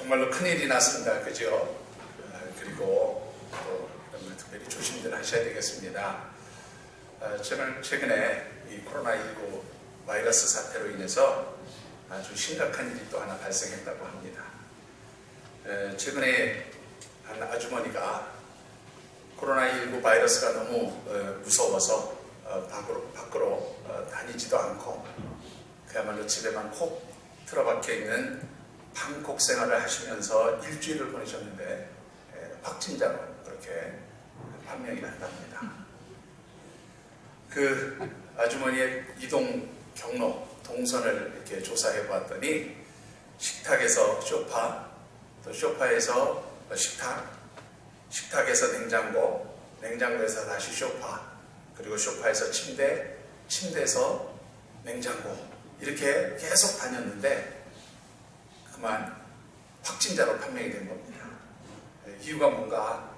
정말로 큰일이 났습니다. 그죠? 그리고 또 특별히 조심들 하셔야 되겠습니다. 저는 최근에 이 코로나19 바이러스 사태로 인해서 아주 심각한 일이 또 하나 발생했다고 합니다. 최근에 한 아주머니가 코로나19 바이러스가 너무 무서워서 밖으로 다니지도 않고 그야말로 집에만 콕 틀어박혀 있는 방콕 생활을 하시면서 일주일을 보내셨는데 확진자로 그렇게 판명이 났답니다. 그 아주머니의 이동 경로, 동선을 이렇게 조사해 보았더니 식탁에서 소파, 또 소파에서 식탁, 식탁에서 냉장고, 냉장고에서 다시 소파, 그리고 소파에서 침대, 침대에서 냉장고 이렇게 계속 다녔는데 그만 확진자로 판명이 된 겁니다. 이유가 뭔가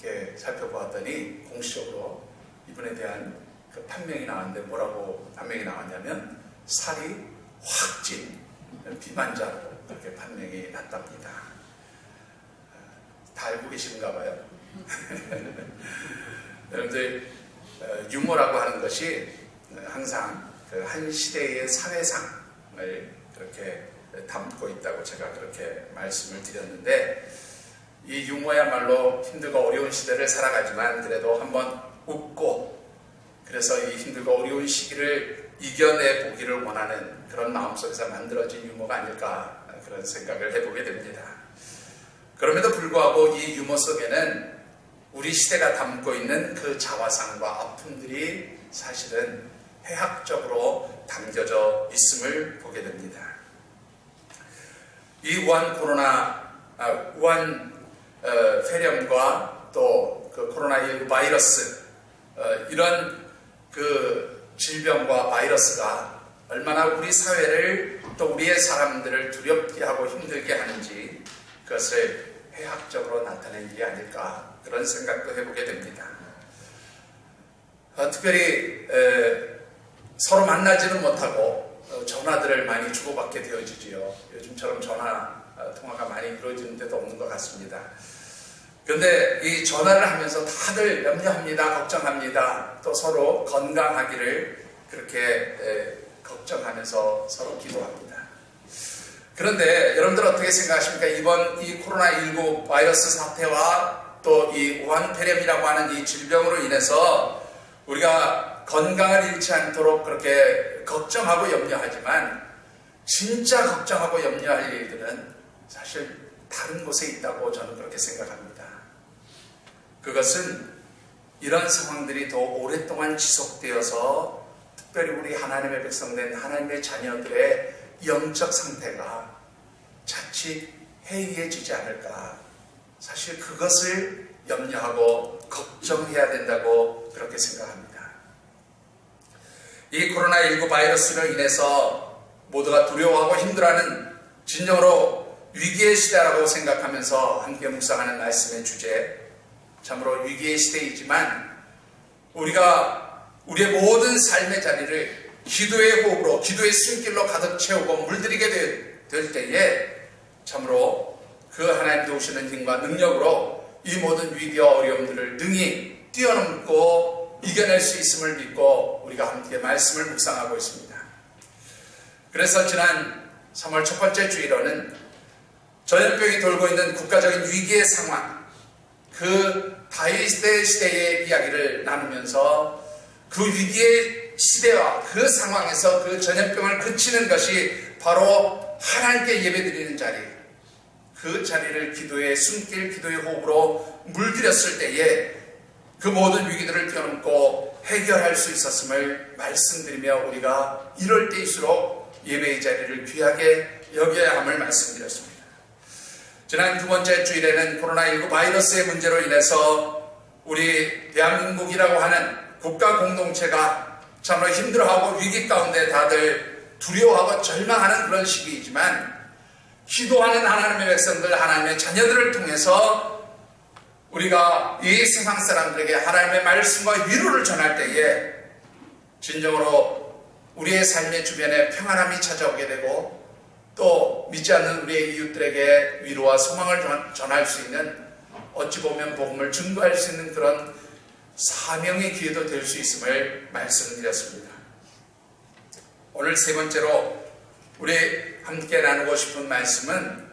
이렇게 살펴보았더니 공식적으로 이분에 대한 그 판명이 나왔는데 뭐라고 판명이 나왔냐면 살이 확 찐 비만자로 그렇게 판명이 났답니다. 다 알고 계신가 봐요. 여러분들 유머라고 하는 것이 항상 그 한 시대의 사회상을 그렇게 담고 있다고 제가 그렇게 말씀을 드렸는데 이 유머야말로 힘들고 어려운 시대를 살아가지만 그래도 한번 웃고 그래서 이 힘들고 어려운 시기를 이겨내 보기를 원하는 그런 마음속에서 만들어진 유머가 아닐까 그런 생각을 해보게 됩니다. 그럼에도 불구하고 이 유머 속에는 우리 시대가 담고 있는 그 자화상과 아픔들이 사실은 해학적으로 담겨져 있음을 보게 됩니다. 이 우한 폐렴과 또 그 코로나19 바이러스 이런 그 질병과 바이러스가 얼마나 우리 사회를 또 우리의 사람들을 두렵게 하고 힘들게 하는지 그것을 해학적으로 나타낸 일이 아닐까 그런 생각도 해보게 됩니다. 특별히 서로 만나지는 못하고 전화들을 많이 주고받게 되어지지요. 요즘처럼 전화 통화가 많이 이루어지는 데도 없는 것 같습니다. 그런데 이 전화를 하면서 다들 염려합니다. 걱정합니다. 또 서로 건강하기를 그렇게 걱정하면서 서로 기도합니다. 그런데 여러분들 어떻게 생각하십니까? 이번 이 코로나19 바이러스 사태와 또 이 우한폐렴이라고 하는 이 질병으로 인해서 우리가 건강을 잃지 않도록 그렇게 걱정하고 염려하지만 진짜 걱정하고 염려할 일들은 사실 다른 곳에 있다고 저는 그렇게 생각합니다. 그것은 이런 상황들이 더 오랫동안 지속되어서 특별히 우리 하나님의 백성된 하나님의 자녀들의 영적 상태가 자칫 해이해지지 않을까. 사실 그것을 염려하고 걱정해야 된다고 그렇게 생각합니다. 이 코로나19 바이러스로 인해서 모두가 두려워하고 힘들어하는 진정으로 위기의 시대라고 생각하면서 함께 묵상하는 말씀의 주제, 참으로 위기의 시대이지만 우리가 우리의 모든 삶의 자리를 기도의 호흡으로, 기도의 숨길로 가득 채우고 물들이게 될 때에 참으로 그 하나님 도우시는 힘과 능력으로 이 모든 위기와 어려움들을 능히 뛰어넘고 이겨낼 수 있음을 믿고 우리가 함께 말씀을 묵상하고 있습니다. 그래서 지난 3월 첫 번째 주일로는 전염병이 돌고 있는 국가적인 위기의 상황, 그 다윗의 시대의 이야기를 나누면서 그 위기의 시대와 그 상황에서 그 전염병을 그치는 것이 바로 하나님께 예배드리는 자리, 그 자리를 기도의 숨길, 기도의 호흡으로 물들였을 때에 그 모든 위기들을 뛰어넘고 해결할 수 있었음을 말씀드리며 우리가 이럴 때일수록 예배의 자리를 귀하게 여겨야 함을 말씀드렸습니다. 지난 두 번째 주일에는 코로나19 바이러스의 문제로 인해서 우리 대한민국이라고 하는 국가 공동체가 참으로 힘들어하고 위기 가운데 다들 두려워하고 절망하는 그런 시기이지만 기도하는 하나님의 백성들, 하나님의 자녀들을 통해서 우리가 이 세상 사람들에게 하나님의 말씀과 위로를 전할 때에 진정으로 우리의 삶의 주변에 평안함이 찾아오게 되고 또 믿지 않는 우리의 이웃들에게 위로와 소망을 전할 수 있는, 어찌 보면 복음을 증거할 수 있는 그런 사명의 기회도 될 수 있음을 말씀드렸습니다. 오늘 세 번째로 우리 함께 나누고 싶은 말씀은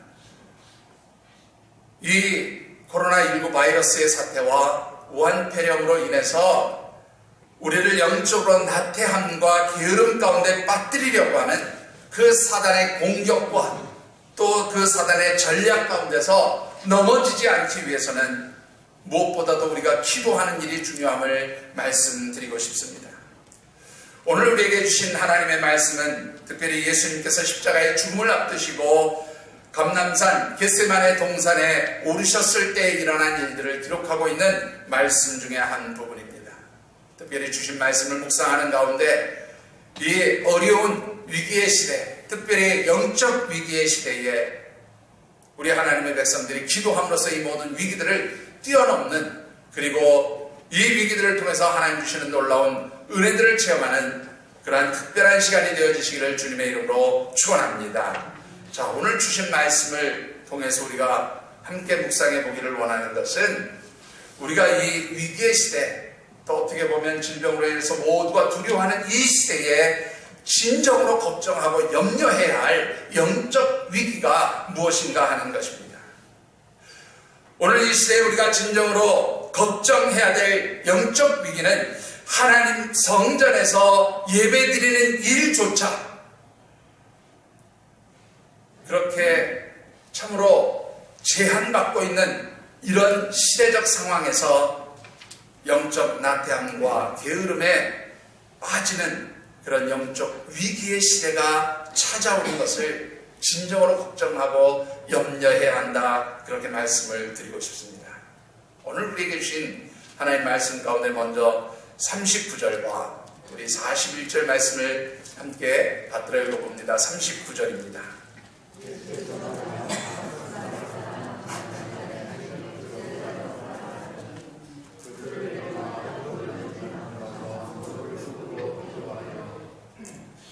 이 코로나19 바이러스의 사태와 우한폐렴으로 인해서 우리를 영적으로 나태함과 게으름 가운데 빠뜨리려고 하는 그 사단의 공격과 또 그 사단의 전략 가운데서 넘어지지 않기 위해서는 무엇보다도 우리가 기도하는 일이 중요함을 말씀드리고 싶습니다. 오늘 우리에게 주신 하나님의 말씀은 특별히 예수님께서 십자가의 죽음을 앞두시고 감람산 겟세마네 동산에 오르셨을 때 일어난 일들을 기록하고 있는 말씀 중에 한 부분입니다. 특별히 주신 말씀을 묵상하는 가운데 이 어려운 위기의 시대, 특별히 영적 위기의 시대에 우리 하나님의 백성들이 기도함으로써 이 모든 위기들을 뛰어넘는, 그리고 이 위기들을 통해서 하나님 주시는 놀라운 은혜들을 체험하는 그러한 특별한 시간이 되어지시기를 주님의 이름으로 축원합니다. 자, 오늘 주신 말씀을 통해서 우리가 함께 묵상해 보기를 원하는 것은, 우리가 이 위기의 시대, 또 어떻게 보면 질병으로 인해서 모두가 두려워하는 이 시대에 진정으로 걱정하고 염려해야 할 영적 위기가 무엇인가 하는 것입니다. 오늘 이 시대에 우리가 진정으로 걱정해야 될 영적 위기는 하나님 성전에서 예배드리는 일조차 그렇게 참으로 제한받고 있는 이런 시대적 상황에서 영적 나태함과 게으름에 빠지는 그런 영적 위기의 시대가 찾아오는 것을 진정으로 걱정하고 염려해야 한다, 그렇게 말씀을 드리고 싶습니다. 오늘 우리에게 주신 하나님 말씀 가운데 먼저 39절과 우리 41절 말씀을 함께 받들어 읽어봅니다. 39절입니다.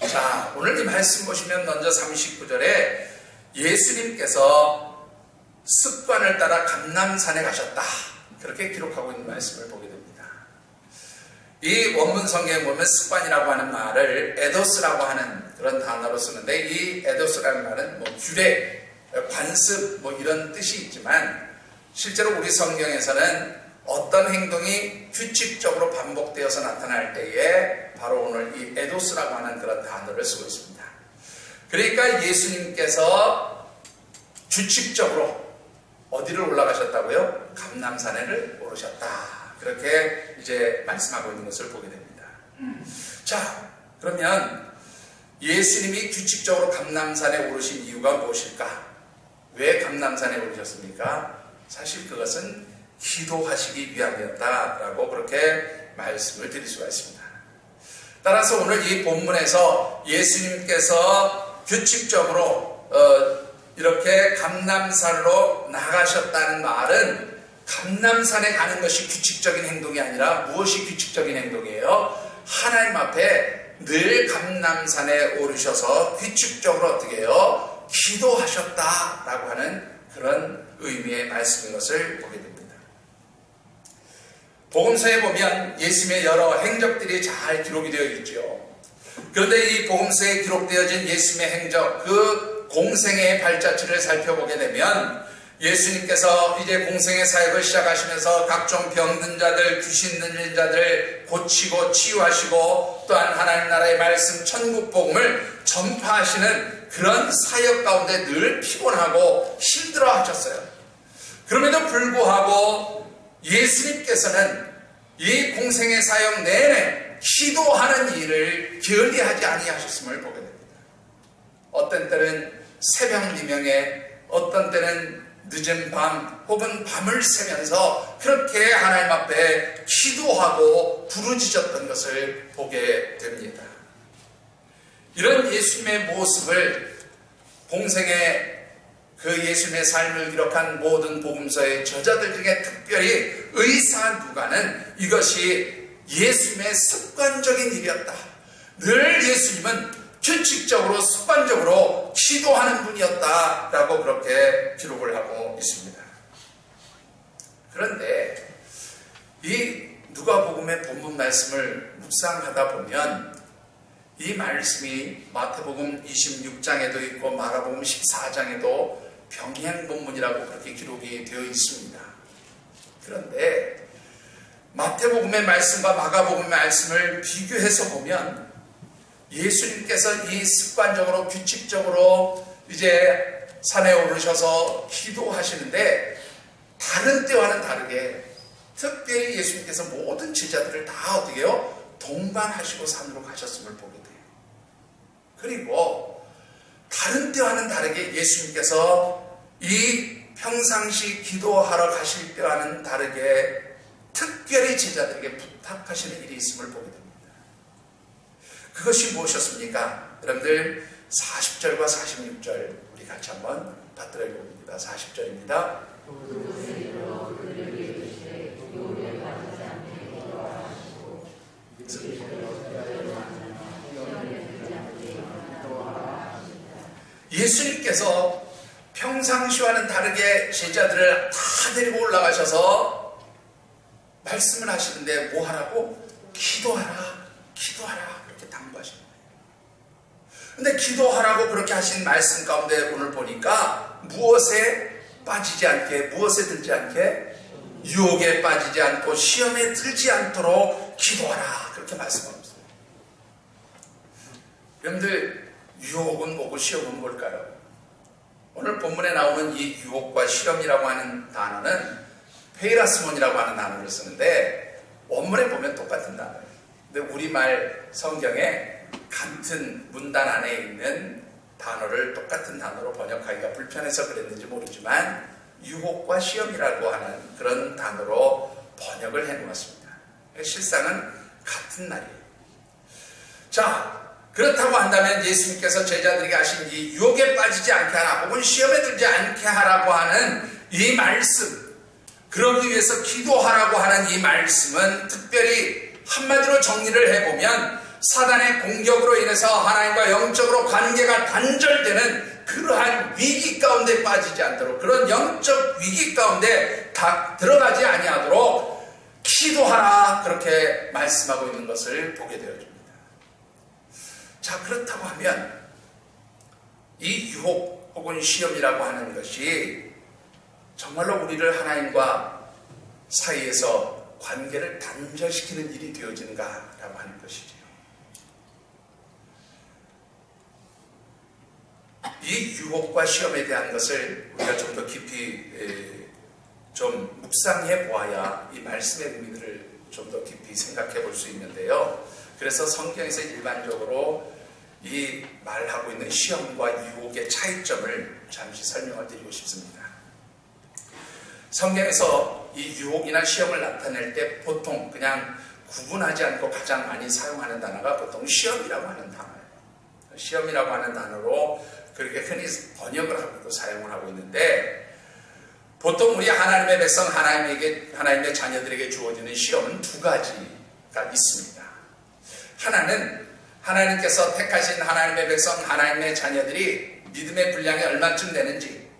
자, 오늘 이 말씀 보시면 먼저 39절에 예수님께서 습관을 따라 감람산에 가셨다, 그렇게 기록하고 있는 말씀을 보게 됩니다. 이 원문 성경에 보면 습관이라고 하는 말을 에도스라고 하는 그런 단어로 쓰는데, 이 에도스라는 말은 규례, 관습 이런 뜻이 있지만, 실제로 우리 성경에서는 어떤 행동이 규칙적으로 반복되어서 나타날 때에 바로 오늘 이 에도스라고 하는 그런 단어를 쓰고 있습니다. 그러니까 예수님께서 규칙적으로 어디를 올라가셨다고요? 감람산에를 오르셨다, 그렇게 이제 말씀하고 있는 것을 보게 됩니다. 자, 그러면 예수님이 규칙적으로 감람산에 오르신 이유가 무엇일까? 왜 감람산에 오르셨습니까? 사실 그것은 기도하시기 위함이었다라고 그렇게 말씀을 드릴 수가 있습니다. 따라서 오늘 이 본문에서 예수님께서 규칙적으로 이렇게 감람산으로 나가셨다는 말은, 감람산에 가는 것이 규칙적인 행동이 아니라 무엇이 규칙적인 행동이에요? 하나님 앞에 늘 감람산에 오르셔서 규칙적으로 어떻게 해요? 기도하셨다라고 하는 그런 의미의 말씀인 것을 보게 됩니다. 복음서에 보면 예수님의 여러 행적들이 잘 기록이 되어 있죠. 그런데 이 복음서에 기록되어진 예수님의 행적, 그 공생의 발자취를 살펴보게 되면 예수님께서 이제 공생의 사역을 시작하시면서 각종 병든 자들, 귀신 들린 자들 고치고 치유하시고, 또한 하나님 나라의 말씀, 천국 복음을 전파하시는 그런 사역 가운데 늘 피곤하고 힘들어 하셨어요. 그럼에도 불구하고 예수님께서는 이 공생의 사역 내내 기도하는 일을 게을리하지 아니하셨음을 보게 됩니다. 어떤 때는 새벽 미명에, 어떤 때는 늦은 밤 혹은 밤을 새면서 그렇게 하나님 앞에 기도하고 부르짖었던 것을 보게 됩니다. 이런 예수님의 모습을 공생의 그 예수님의 삶을 기록한 모든 복음서의 저자들 중에 특별히 의사 누가는 이것이 예수님의 습관적인 일이었다, 늘 예수님은 규칙적으로 습관적으로 기도하는 분이었다라고 그렇게 기록을 하고 있습니다. 그런데 이 누가복음의 본문 말씀을 묵상하다 보면 이 말씀이 마태복음 26장에도 있고 마가복음 14장에도 병행 본문이라고 그렇게 기록이 되어 있습니다. 그런데 마태복음의 말씀과 마가복음의 말씀을 비교해서 보면 예수님께서 이 습관적으로 규칙적으로 이제 산에 오르셔서 기도하시는데 다른 때와는 다르게 특별히 예수님께서 모든 제자들을 다 어떻게 해요? 동반하시고 산으로 가셨음을 보게 돼요. 그리고 다른 때와는 다르게 예수님께서 이 평상시 기도하러 가실 때와는 다르게 특별히 제자들에게 부탁하시는 일이 있음을 보게 됩니다. 그것이 무엇이었습니까? 여러분들 40절과 46절 우리 같이 한번 받들어 봅니다. 40절입니다. 예수님께서 평상시와는 다르게 제자들을 다 데리고 올라가셔서 말씀을 하시는데 뭐 하라고? 기도하라, 기도하라 그렇게 당부하시는 거예요. 근데 기도하라고 그렇게 하신 말씀 가운데 오늘 보니까 무엇에 빠지지 않게, 무엇에 들지 않게, 유혹에 빠지지 않고 시험에 들지 않도록 기도하라 그렇게 말씀합니다. 여러분들 유혹은 뭐고 시험은 뭘까요? 오늘 본문에 나오는 이 유혹과 시험이라고 하는 단어는 페이라스몬이라고 하는 단어를 쓰는데 원문에 보면 똑같은 단어예요. 근데 우리말 성경에 같은 문단 안에 있는 단어를 똑같은 단어로 번역하기가 불편해서 그랬는지 모르지만 유혹과 시험이라고 하는 그런 단어로 번역을 해놓았습니다. 실상은 같은 말이에요. 자, 그렇다고 한다면 예수님께서 제자들에게 하신 이 유혹에 빠지지 않게 하라 혹은 시험에 들지 않게 하라고 하는 이 말씀, 그러기 위해서 기도하라고 하는 이 말씀은 특별히 한마디로 정리를 해보면 사단의 공격으로 인해서 하나님과 영적으로 관계가 단절되는 그러한 위기 가운데 빠지지 않도록, 그런 영적 위기 가운데 다 들어가지 아니하도록 기도하라 그렇게 말씀하고 있는 것을 보게 되어집니다. 자, 그렇다고 하면 이 유혹 혹은 시험이라고 하는 것이 정말로 우리를 하나님과 사이에서 관계를 단절시키는 일이 되어지는가라고 하는 것이죠. 이 유혹과 시험에 대한 것을 우리가 좀 더 깊이 좀 묵상해 보아야 이 말씀의 의미를 좀 더 깊이 생각해 볼 수 있는데요. 그래서 성경에서 일반적으로 이 말하고 있는 시험과 유혹의 차이점을 잠시 설명을 드리고 싶습니다. 성경에서 이 유혹이나 시험을 나타낼 때 보통 그냥 구분하지 않고 가장 많이 사용하는 단어가 보통 시험이라고 하는 단어예요. 시험이라고 하는 단어로 그렇게 흔히 번역을 하고 사용을 하고 있는데, 보통 우리 하나님의 백성, 하나님의 자녀들에게 주어지는 시험은 두 가지가 있습니다. 하나는 하나님께서 택하신 하나님의 백성, 하나님의 자녀들이 믿음의 분량이 얼마쯤 되는지,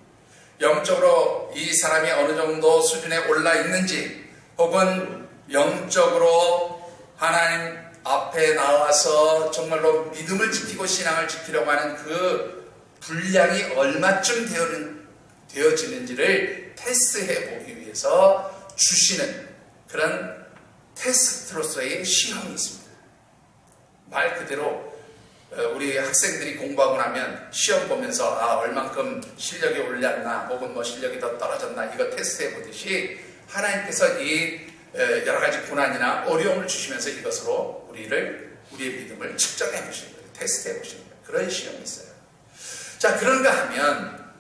영적으로 이 사람이 어느 정도 수준에 올라 있는지, 혹은 영적으로 하나님 앞에 나와서 정말로 믿음을 지키고 신앙을 지키려고 하는 그 분량이 얼마쯤 되어지는지를 테스트해 보기 위해서 주시는 그런 테스트로서의 시험이 있습니다. 말 그대로 우리 학생들이 공부하고 나면 시험 보면서 얼만큼 실력이 올랐나 혹은 뭐 실력이 더 떨어졌나 이거 테스트해 보듯이 하나님께서 이 여러 가지 고난이나 어려움을 주시면서 이것으로 우리의 믿음을 측정해 보시는 거예요. 테스트해 보시는 거예요. 그런 시험이 있어요. 자, 그런가 하면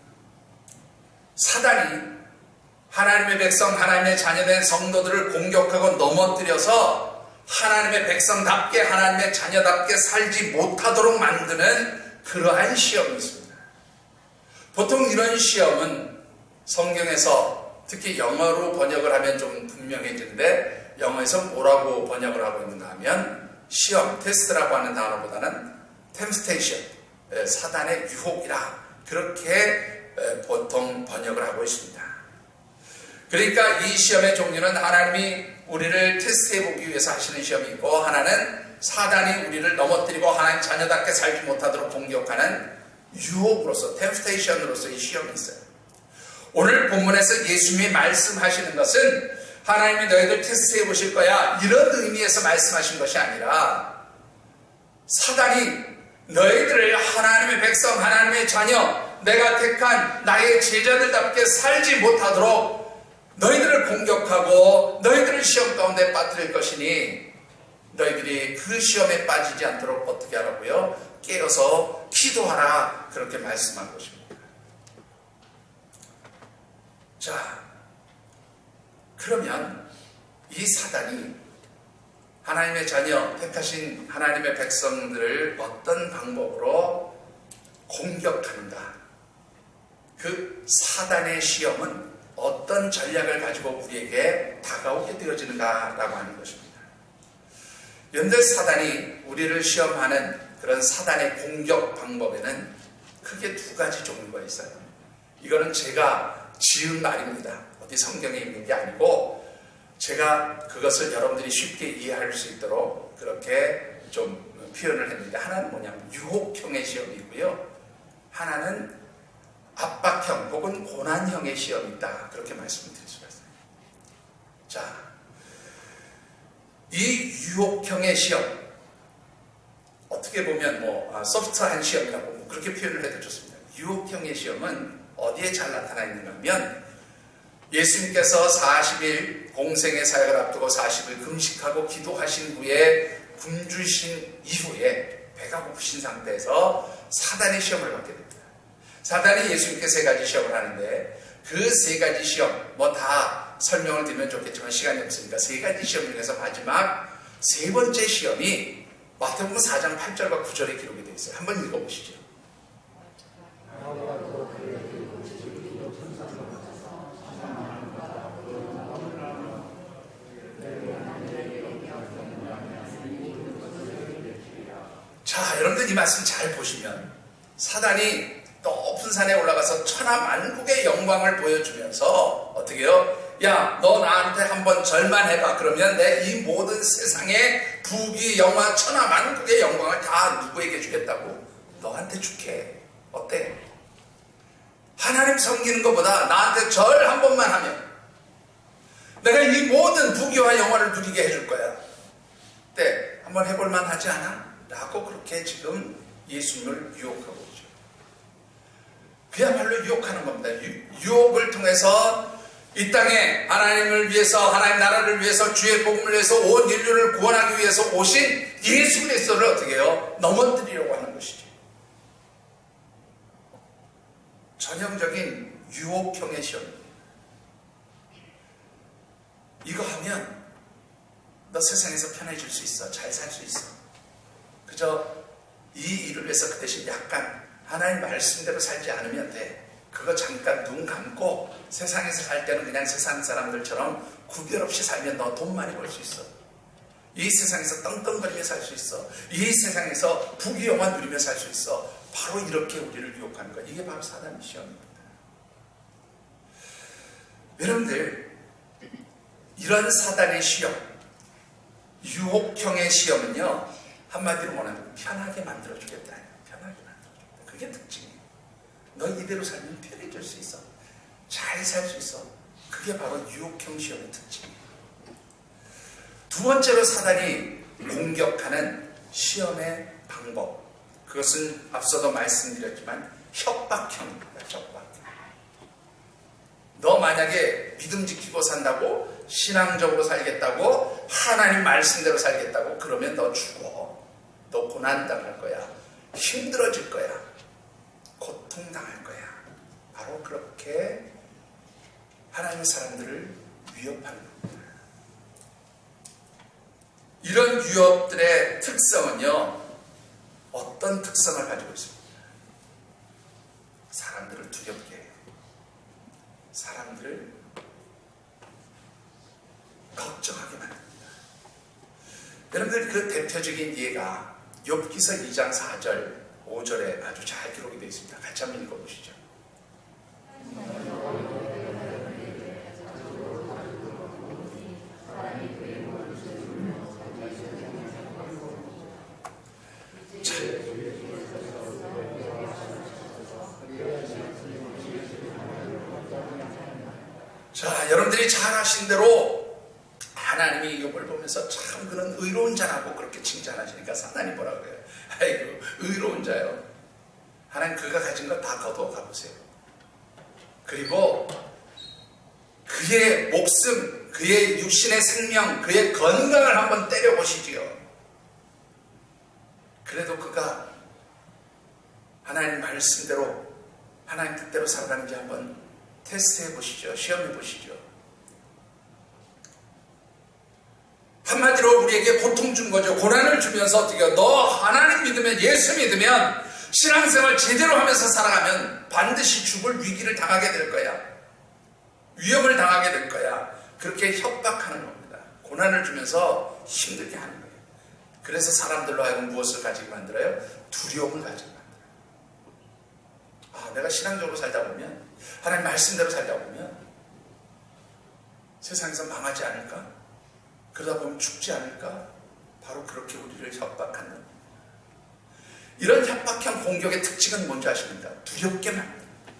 사단이 하나님의 백성, 하나님의 자녀된 성도들을 공격하고 넘어뜨려서 하나님의 백성답게, 하나님의 자녀답게 살지 못하도록 만드는 그러한 시험이 있습니다. 보통 이런 시험은 성경에서 특히 영어로 번역을 하면 좀 분명해지는데, 영어에서 뭐라고 번역을 하고 있는가 하면 시험, 테스트라고 하는 단어보다는 템스테이션, 사단의 유혹이라 그렇게 보통 번역을 하고 있습니다. 그러니까 이 시험의 종류는 하나님이 우리를 테스트해 보기 위해서 하시는 시험이 있고, 하나는 사단이 우리를 넘어뜨리고 하나님 자녀답게 살지 못하도록 공격하는 유혹으로서, 템스테이션으로서의 시험이 있어요. 오늘 본문에서 예수님이 말씀하시는 것은 하나님이 너희들 테스트해 보실 거야, 이런 의미에서 말씀하신 것이 아니라, 사단이 너희들을 하나님의 백성, 하나님의 자녀, 내가 택한 나의 제자들답게 살지 못하도록 너희들을 공격하고 너희들을 시험 가운데 빠뜨릴 것이니, 너희들이 그 시험에 빠지지 않도록 어떻게 하라고요? 깨어서 기도하라, 그렇게 말씀한 것입니다. 자, 그러면 이 사단이 하나님의 자녀, 택하신 하나님의 백성들을 어떤 방법으로 공격하는가? 그 사단의 시험은 어떤 전략을 가지고 우리에게 다가오게 되어지는가라고 하는 것입니다. 여러분들, 사단이 우리를 시험하는 그런 사단의 공격 방법에는 크게 두 가지 종류가 있어요. 이거는 제가 지은 말입니다. 어디 성경에 있는 게 아니고, 제가 그것을 여러분들이 쉽게 이해할 수 있도록 그렇게 좀 표현을 했는데, 하나는 뭐냐면 유혹형의 시험이 있고요, 하나는 압박형 혹은 고난형의 시험이 있다, 그렇게 말씀을 드릴 수가 있어요. 자, 이 유혹형의 시험, 어떻게 보면 소프트한 시험이라고 그렇게 표현을 해도 좋습니다. 유혹형의 시험은 어디에 잘 나타나 있는가 하면, 예수님께서 40일 공생의 사역을 앞두고 40일 금식하고 기도하신 후에 굶주신 이후에 배가 고프신 상태에서 사단의 시험을 받게 됩니다. 사단이 예수님께 세 가지 시험을 하는데, 그 세 가지 시험, 다 설명을 드리면 좋겠지만 시간이 없으니까 세 가지 시험 중에서 마지막 세 번째 시험이 마태복음 4장 8절과 9절에 기록이 되어 있어요. 한번 읽어보시죠. 자, 여러분들 이 말씀 잘 보시면, 사단이 높은 산에 올라가서 천하만국의 영광을 보여주면서 어떻게 해요? 야, 너 나한테 한번 절만 해봐. 그러면 내 이 모든 세상의 부귀, 영화, 천하만국의 영광을 다 누구에게 주겠다고? 너한테 줄게. 어때? 하나님 섬기는 것보다 나한테 절 한 번만 하면 내가 이 모든 부귀와 영화를 누리게 해줄 거야. 어때? 한번 해볼만 하지 않아? 라고 그렇게 지금 예수님을 유혹하고 있죠. 그야말로 유혹하는 겁니다. 유혹을 통해서 이 땅에 하나님을 위해서, 하나님 나라를 위해서, 주의 복음을 위해서, 온 인류를 구원하기 위해서 오신 예수 그리스도를 어떻게 해요? 넘어뜨리려고 하는 것이죠. 전형적인 유혹형의 시험입니다. 이거 하면 너 세상에서 편해질 수 있어. 잘 살 수 있어. 그저 이 일을 위해서 그 대신 약간 하나님 말씀대로 살지 않으면 돼. 그거 잠깐 눈 감고 세상에서 살 때는 그냥 세상 사람들처럼 구별 없이 살면 너 돈 많이 벌 수 있어. 이 세상에서 떵떵거리며 살 수 있어. 이 세상에서 부귀영화 누리며 살 수 있어. 바로 이렇게 우리를 유혹하는 거야. 이게 바로 사단의 시험입니다. 여러분들, 이런 사단의 시험, 유혹형의 시험은요, 한마디로 뭐냐면 편하게 만들어주겠다. 편하게 만들어주겠다. 그게 특징이에요. 너 이대로 살면 편해질 수 있어. 잘 살 수 있어. 그게 바로 유혹형 시험의 특징이에요. 두 번째로 사단이 공격하는 시험의 방법, 그것은 앞서도 말씀드렸지만 협박형입니다. 협박형. 너 만약에 믿음 지키고 산다고, 신앙적으로 살겠다고, 하나님 말씀대로 살겠다고, 그러면 너 죽어. 너 고난당할 거야. 힘들어질 거야. 고통당할 거야. 바로 그렇게 하나님의 사람들을 위협하는 겁니다. 이런 위협들의 특성은요, 어떤 특성을 가지고 있습니다. 사람들을 두렵게 해요. 사람들을 걱정하게 만듭니다. 여러분들, 그 대표적인 예가 욥기서 2장 4절 5절에 아주 잘 기록이 되어 있습니다. 같이 한번 읽어보시죠. 자, 여러분들이 잘 아신 대로 하나님이 욥을 보면서 참 그는 의로운 자라고 그렇게 칭찬하시니까 사단이 뭐라 그래요? 아이고, 의로운 자요. 하나님 그가 가진 거 다 거둬 가보세요. 그리고 그의 목숨, 그의 육신의 생명, 그의 건강을 한번 때려보시지요. 그래도 그가 하나님 말씀대로 하나님 뜻대로 살아가는지 한번 테스트해 보시죠. 시험해 보시죠. 한마디로 우리에게 고통 준 거죠. 고난을 주면서 어떻게 해요? 너 하나님 믿으면, 예수 믿으면, 신앙생활 제대로 하면서 살아가면 반드시 죽을 위기를 당하게 될 거야. 위험을 당하게 될 거야. 그렇게 협박하는 겁니다. 고난을 주면서 힘들게 하는 거예요. 그래서 사람들로 하여금 무엇을 가지게 만들어요? 두려움을 가지게 만들어요. 아, 내가 신앙적으로 살다 보면, 하나님 말씀대로 살다 보면 세상에서 망하지 않을까? 그러다 보면 죽지 않을까? 바로 그렇게 우리를 협박하는 겁니다. 이런 협박형 공격의 특징은 뭔지 아십니까? 두렵게 만드는 겁니다.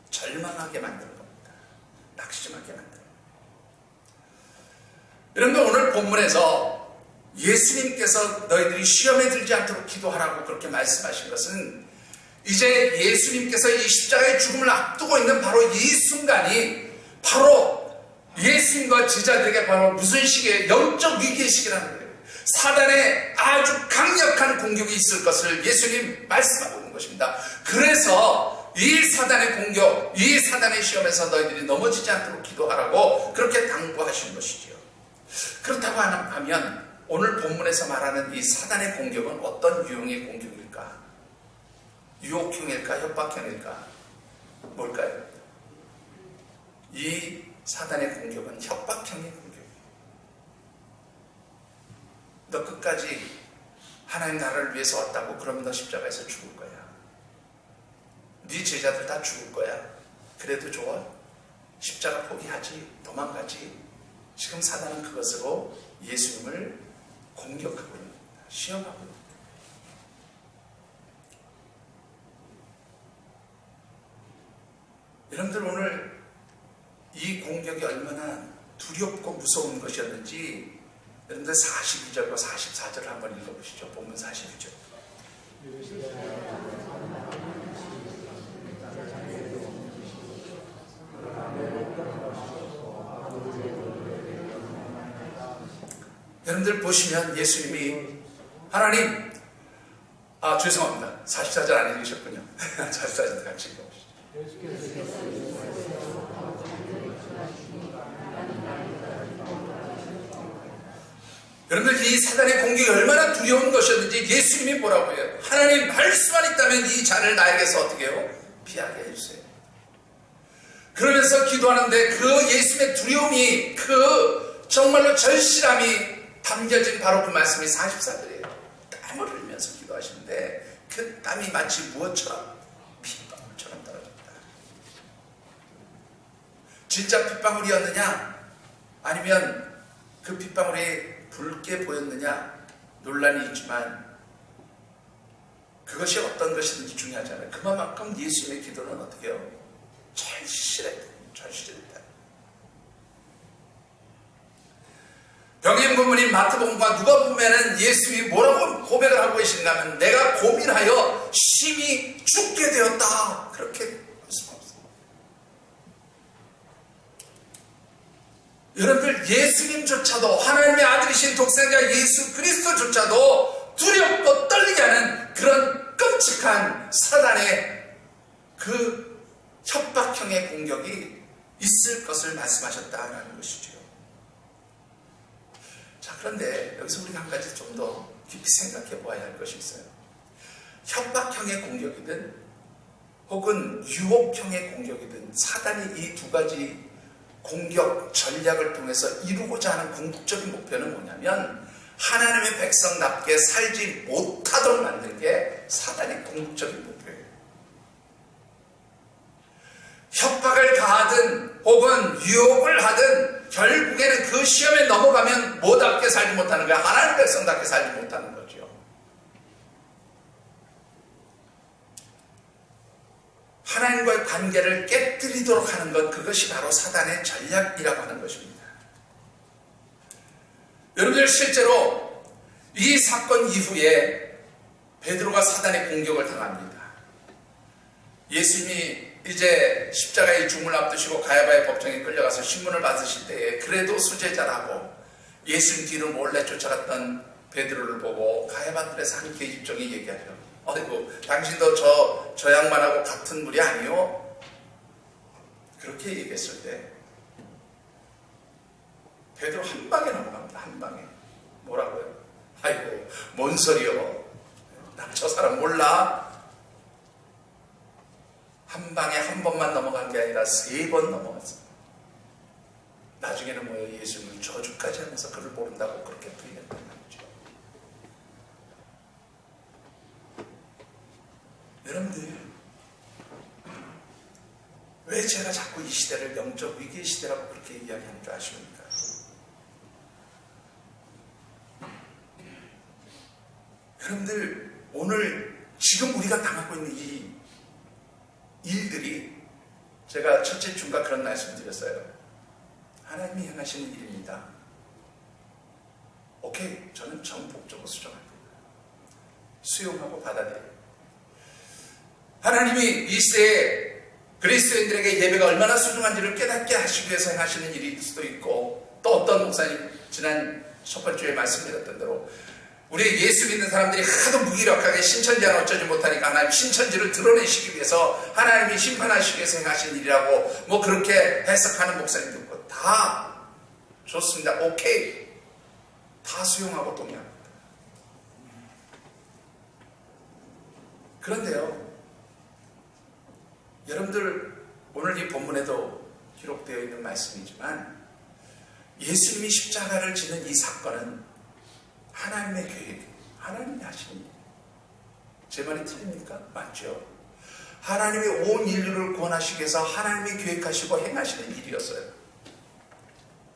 절망하게 만드는 겁니다. 낙심하게 만드는 겁니다. 여러분들 오늘 본문에서 예수님께서 너희들이 시험에 들지 않도록 기도하라고 그렇게 말씀하신 것은 이제 예수님께서 이 십자가의 죽음을 앞두고 있는 바로 이 순간이 바로 예수님과 제자들에게 바로 무슨 시기에 영적 위기의 시기라는 거예요. 사단의 아주 강력한 공격이 있을 것을 예수님 말씀하고 있는 것입니다. 그래서 이 사단의 공격, 이 사단의 시험에서 너희들이 넘어지지 않도록 기도하라고 그렇게 당부하신 것이지요. 그렇다고 하면 오늘 본문에서 말하는 이 사단의 공격은 어떤 유형의 공격일까? 유혹형일까? 협박형일까? 뭘까요? 이 사단의 공격은 협박형의 공격이에요. 너 끝까지 하나님 나라를 위해서 왔다고 그러면 너 십자가에서 죽을 거야. 네 제자들 다 죽을 거야. 그래도 좋아? 십자가 포기하지, 도망가지. 지금 사단은 그것으로 예수님을 공격하고 있는 겁니다. 시험하고 있는 겁니다. 여러분들 오늘 이 공격이 얼마나 두렵고 무서운 것이었는지 여러분들 42절과 44절을 한번 읽어보시죠. 본문 42절. 여러분들 보시면 예수님이 하나님, 죄송합니다. 44절 안 읽으셨군요. 44절 같이 읽어보시죠. 여러분들 이 사단의 공격이 얼마나 두려운 것이었는지 예수님이 뭐라고 해요? 하나님 할 수만 있다면 이 잔을 나에게서 어떻게 해요? 피하게 해주세요. 그러면서 기도하는데 그 예수님의 두려움이, 그 정말로 절실함이 담겨진 바로 그 말씀이 44절이에요. 땀을 흘리면서 기도하시는데 그 땀이 마치 무엇처럼? 핏방울처럼 떨어집니다. 진짜 핏방울이었느냐? 아니면 그 핏방울이 붉게 보였느냐? 논란이 있지만 그것이 어떤 것이든지 중요하지 않아요. 그만큼 예수님의 기도는 어떻게 해요? 절실했다. 병임 부모님 마태복음과 누가복음에는 예수님이 뭐라고 고백을 하고 계신가 하면 내가 고민하여 심히 죽게 되었다. 그렇게 말씀하셨습니다. 여러분들 예수님조차도 하나님의 아들이신 독생자 예수 그리스도조차도 두렵고 떨리게 하는 그런 끔찍한 사단의 그 협박형의 공격이 있을 것을 말씀하셨다는 것이죠. 자, 그런데 여기서 우리가 한 가지 좀 더 깊이 생각해 보아야 할 것이 있어요. 협박형의 공격이든 혹은 유혹형의 공격이든 사단이 이 두 가지 공격 전략을 통해서 이루고자 하는 궁극적인 목표는 뭐냐면 하나님의 백성답게 살지 못하도록 만든 게 사단의 궁극적인 목표예요. 협박을 가하든 혹은 유혹을 하든 결국에는 그 시험에 넘어가면 뭐답게 살지 못하는 거야? 하나님의 백성답게 살지 못하는 거죠. 하나님과의 관계를 깨뜨리도록 하는 것, 그것이 바로 사단의 전략이라고 하는 것입니다. 여러분들 실제로 이 사건 이후에 베드로가 사단의 공격을 당합니다. 예수님이 이제 십자가의 죽음을 앞두시고 가야바의 법정에 끌려가서 신문을 받으실 때에 그래도 수제자라고 예수님 뒤를 몰래 쫓아갔던 베드로를 보고 가야바들에서 한 계집종이 얘기하죠. 어이구, 당신도 저 양반하고 같은 물이 아니요? 그렇게 얘기했을 때 베드로 한 방에 넘어갑니다. 한 방에. 뭐라고요? 아이고, 뭔 소리요? 나 저 사람 몰라? 한 방에 한 번만 넘어간 게 아니라 3번 넘어갔어요. 나중에는 뭐예요? 예수님을 저주까지 하면서 그를 모른다고 그렇게 부인했단 말이죠. 여러분들, 왜 제가 자꾸 이 시대를 영적 위기의 시대라고 그렇게 이야기하는 줄 아십니까? 여러분들, 오늘 지금 우리가 당하고 있는 이 일들이, 제가 첫째 주인가 그런 말씀 드렸어요. 하나님이 행하시는 일입니다. 오케이, 저는 전폭적으로 수정합니다. 수용하고 받아들여요. 하나님이 이 시대에 그리스도인들에게 예배가 얼마나 소중한지를 깨닫게 하시기 위해서 행하시는 일일 수도 있고, 또 어떤 목사님 지난 첫 번째 주에 말씀드렸던 대로 우리 예수 믿는 사람들이 하도 무기력하게 신천지와는 어쩌지 못하니까 하나님 신천지를 드러내시기 위해서 하나님이 심판하시기 위해서 행하신 일이라고 뭐 그렇게 해석하는 목사님도 있고, 다 좋습니다. 오케이, 다 수용하고 동의합니다. 그런데요, 여러분들 오늘 이 본문에도 기록되어 있는 말씀이지만 예수님이 십자가를 지는 이 사건은 하나님의 계획, 하나님이 하시는 일. 제 말이 틀립니까? 맞죠? 하나님이 온 인류를 구원하시기 위해서 하나님이 계획하시고 행하시는 일이었어요.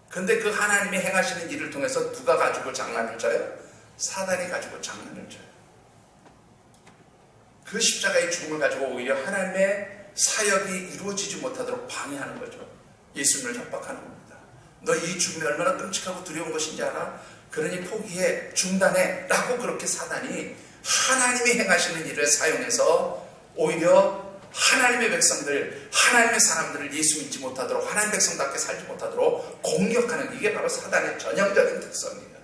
그런데 그 하나님이 행하시는 일을 통해서 누가 가지고 장난을 쳐요? 사단이 가지고 장난을 쳐요. 그 십자가의 죽음을 가지고 오히려 하나님의 사역이 이루어지지 못하도록 방해하는 거죠. 예수님을 협박하는 겁니다. 너 이 죽음이 얼마나 끔찍하고 두려운 것인지 알아? 그러니 포기해, 중단해 라고 그렇게 사단이 하나님이 행하시는 일을 사용해서 오히려 하나님의 백성들, 하나님의 사람들을 예수 믿지 못하도록, 하나님의 백성답게 살지 못하도록 공격하는, 이게 바로 사단의 전형적인 특성이에요.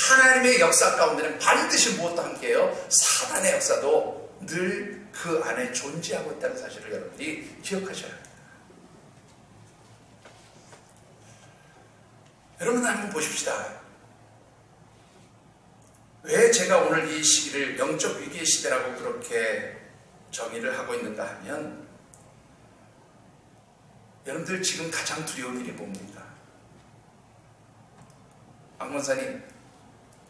하나님의 역사 가운데는 반드시 무엇도 함께해요? 사단의 역사도 늘 그 안에 존재하고 있다는 사실을 여러분들이 기억하셔야 합니다. 여러분 한번 보십시다. 왜 제가 오늘 이 시기를 영적 위기의 시대라고 그렇게 정의를 하고 있는가 하면, 여러분들 지금 가장 두려운 일이 뭡니까? 박 목사님,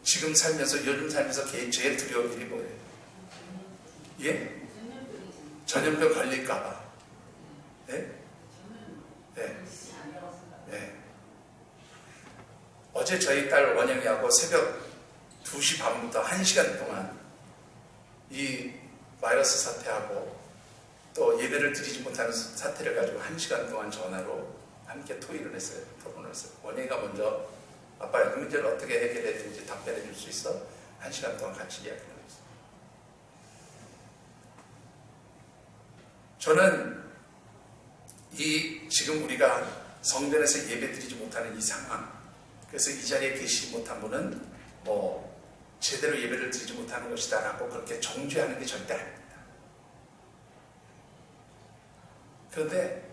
지금 살면서, 요즘 살면서 제일 두려운 일이 뭐예요? 예? 전염병 걸릴까봐. 네? 네. 네. 어제 저희 딸 원영이하고 새벽 2시 반부터 1시간 동안 이 바이러스 사태하고 또 예배를 드리지 못하는 사태를 가지고 1시간 동안 전화로 함께 토의를 했어요. 토론을 했어요. 원영이가 먼저 아빠 이 문제를 어떻게 해결해야 되는지 답변해 줄 수 있어? 1시간 동안 같이 이야기를 했어요. 저는 지금 우리가 성전에서 예배 드리지 못하는 이 상황, 그래서 이 자리에 계시지 못한 분은 뭐 제대로 예배를 드리지 못하는 것이다 라고 그렇게 정죄하는 게 절대 아닙니다. 그런데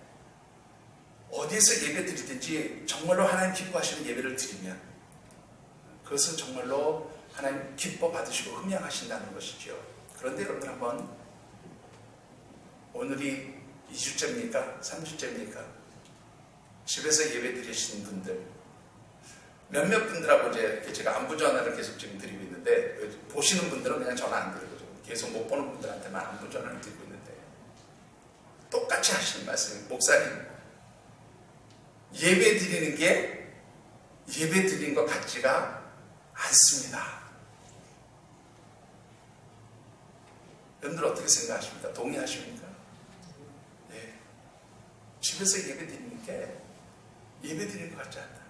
어디에서 예배 드리든지 정말로 하나님 기뻐하시는 예배를 드리면 그것은 정말로 하나님 기뻐 받으시고 흥양하신다는 것이죠. 그런데 여러분 한번, 오늘이 2주째입니까? 3주째입니까? 집에서 예배 드리시는 분들, 몇몇 분들하고 이제 이렇게 제가 안부 전화를 계속 지금 드리고 있는데, 보시는 분들은 그냥 전화 안 드리고 계속 못 보는 분들한테만 안부 전화를 드리고 있는데, 똑같이 하시는 말씀이, 목사님, 예배 드리는 게 예배 드리는 것 같지가 않습니다. 여러분들 어떻게 생각하십니까? 동의하십니까? 네. 집에서 예배 드리는 게 예배 드리는 것 같지 않다.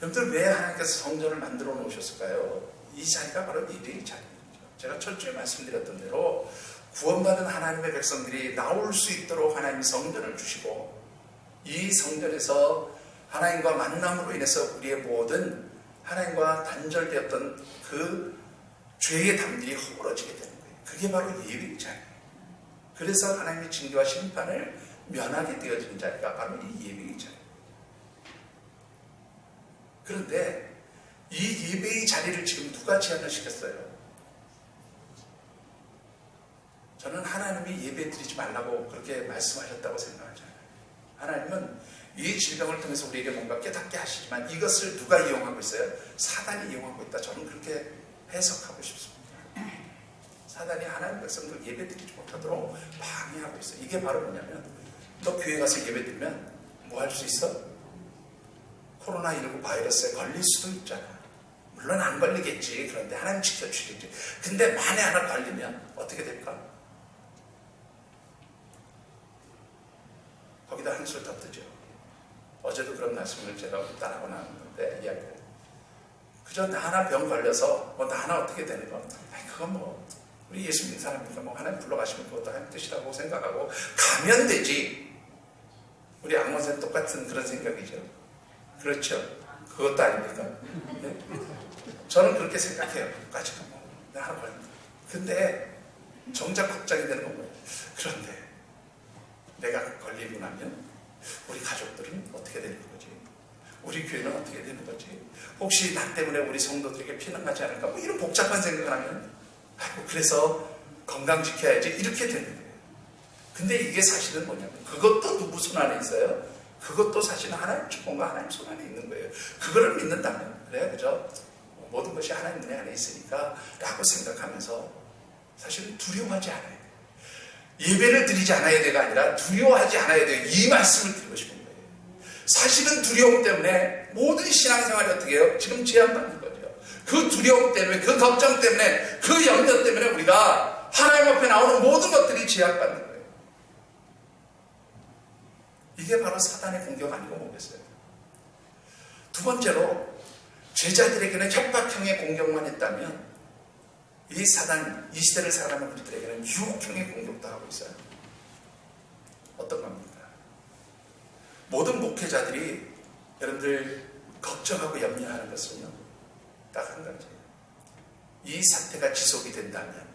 여러분들 왜 하나님께서 성전을 만들어 놓으셨을까요? 이 자리가 바로 예배의 자리입니다. 제가 철저히 말씀드렸던 대로 구원받은 하나님의 백성들이 나올 수 있도록 하나님이 성전을 주시고, 이 성전에서 하나님과 만남으로 인해서 우리의 모든 하나님과 단절되었던 그 죄의 담들이 허물어지게 되는 거예요. 그게 바로 예배의 자리예요. 그래서 하나님의 징계와 심판을 면하게 되어지는 자리가 바로 이 예배의 자리예요. 그런데 이 예배의 자리를 지금 누가 제안을 시켰어요? 저는 하나님이 예배 드리지 말라고 그렇게 말씀하셨다고 생각하지 않아요. 하나님은 이 질병을 통해서 우리에게 뭔가 깨닫게 하시지만 이것을 누가 이용하고 있어요? 사단이 이용하고 있다. 저는 그렇게 해석하고 싶습니다. 사단이 하나님 백성들 예배 드리지 못하도록 방해하고 있어요. 이게 바로 뭐냐면, 너 교회 가서 예배 드리면 뭐 할 수 있어? 코로나19 바이러스에 걸릴 수도 있잖아. 물론 안 걸리겠지. 그런데 하나님 지켜주시겠지. 근데 만에 하나 걸리면 어떻게 될까? 거기다 한술 더 뜨죠. 어제도 그런 말씀을 제가 딸하고 나눴는데, 이야기를. 그저 나 하나 병 걸려서 나 하나 어떻게 되는 거? 아니, 그건 뭐 우리 예수 믿는 사람이니까 뭐 하나님 불러가시면 그것도 하나님 뜻이라고 생각하고 가면 되지. 우리 악mon사님 똑같은 그런 생각이죠. 그렇죠? 그것도 아닙니까? 네? 저는 그렇게 생각해요. 까지가 나 하나 걸린다. 근데 정작 걱정이 되는 건 뭐예요? 그런데 내가 걸리고 나면 우리 가족들은 어떻게 되는 거지? 우리 교회는 어떻게 되는 거지? 혹시 나 때문에 우리 성도들에게 피난가지 않을까? 뭐 이런 복잡한 생각을 하면, 그래서 건강 지켜야지, 이렇게 되는 거예요. 근데 이게 사실은 뭐냐면, 그것도 누구 손 안에 있어요? 그것도 사실은 하나님 축복과 하나님 손 안에 있는 거예요. 그거를 믿는다면, 그래요, 그죠? 모든 것이 하나님 눈에 안에 있으니까 라고 생각하면서 사실은 두려워하지 않아야 돼요. 예배를 드리지 않아야 돼가 아니라 두려워하지 않아야 돼요. 이 말씀을 드리고 싶은 거예요. 사실은 두려움 때문에 모든 신앙생활이 어떻게 해요? 지금 제한받는 거죠. 그 두려움 때문에, 그 걱정 때문에, 그 염려 때문에 우리가 하나님 앞에 나오는 모든 것들이 제약받는 거예요. 이게 바로 사단의 공격 아니고 뭐겠어요? 두 번째로, 제자들에게는 협박형의 공격만 했다면, 이 사단, 이 시대를 살아가는 우리들에게는 유혹형의 공격도 하고 있어요. 어떤 겁니까? 모든 목회자들이 여러분들 걱정하고 염려하는 것은요, 딱 한 가지예요. 이 사태가 지속이 된다면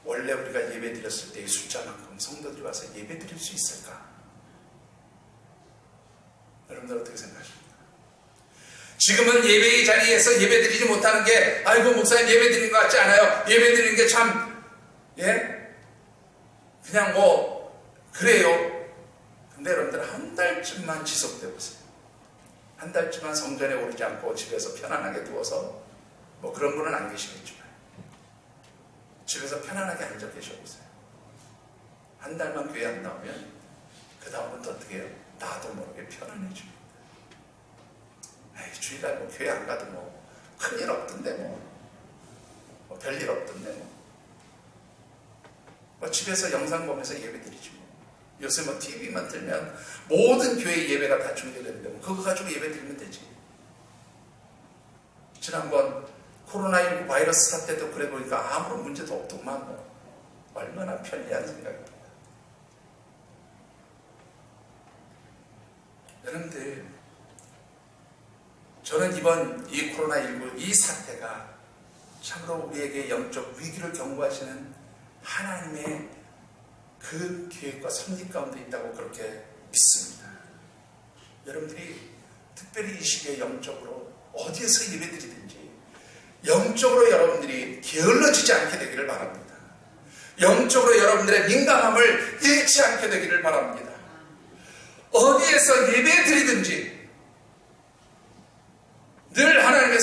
원래 우리가 예배 드렸을 때의 숫자만큼 성도들이 와서 예배 드릴 수 있을까? 여러분들 어떻게 생각하십니까? 지금은 예배의 자리에서 예배 드리지 못하는 게, 아이고 목사님 예배 드리는 것 같지 않아요? 예배 드리는 게 참, 그냥 뭐 그래요. 근데 여러분들 한 달쯤만 지속되어 보세요. 한 달쯤만 성전에 오르지 않고 집에서 편안하게 누워서, 뭐 그런 분은 안 계시겠지만 집에서 편안하게 앉아 계셔보세요. 한 달만 교회 안 나오면 그 다음부터 어떻게 해요? 나도 모르게 편안해집니다. 에이, 주일날 뭐 교회 안 가도 뭐 큰일 없던데 뭐 별일 없던데 뭐 집에서 영상 보면서 예배 드리지 뭐. 요새 뭐 TV만 틀면 모든 교회 예배가 다 중계되는데 뭐 그거 가지고 예배 드리면 되지. 지난번 코로나19 바이러스 사태도 그래 보니까 아무런 문제도 없더만 뭐. 얼마나 편리한 생각입니다. 여러분들, 저는 이번 이 코로나19 이 사태가 참으로 우리에게 영적 위기를 경고하시는 하나님의 그 계획과 섭리 가운데 있다고 그렇게 믿습니다. 여러분들이 특별히 이 시기에 영적으로 어디에서 예배드리든지 영적으로 여러분들이 게을러지지 않게 되기를 바랍니다. 영적으로 여러분들의 민감함을 잃지 않게 되기를 바랍니다. 어디에서 예배드리든지